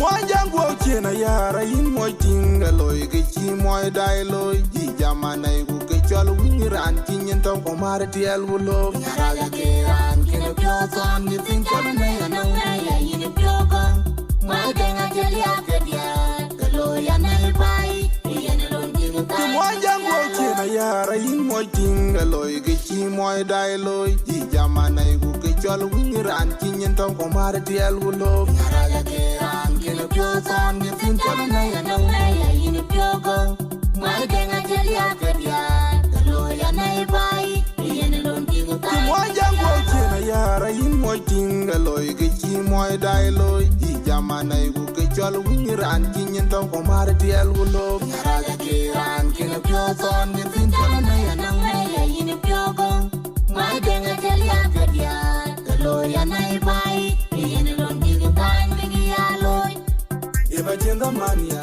moi jango chena yara in moi tinga loy ke chi moi dai loy ji jamana gu ke chal winran kinyen to ko mar tiel wulo Yara ke ran ke no pyo son ni tin chal na ya no na ya yin pyo ko ma de nga jel ya ke dia ke lo ya na bai yen lo ni ta moi jango chena yara in moi tinga loy ke chi moi dai loy ji jamana gu ke chal winran kinyen to ko mar tiel wulo Yara ke ran ke no pyo son ni tin chal na ya no na ya yin pyo ko ma de nga jel ya ke dia ke lo ya na bai yen lo ni ta moi jango chena yara in moi tinga loy ke chi moi dai loy ji jamana gu ke chal winran kinyen to ko mar tiel wulo Yara ke ran ke no pyo son ni tin chal na ya no na ya yin pyo ko ma de nga jel ya ke dia ke lo ya na bai yen lo ni ta ni ya lo Eva Jenda Mania,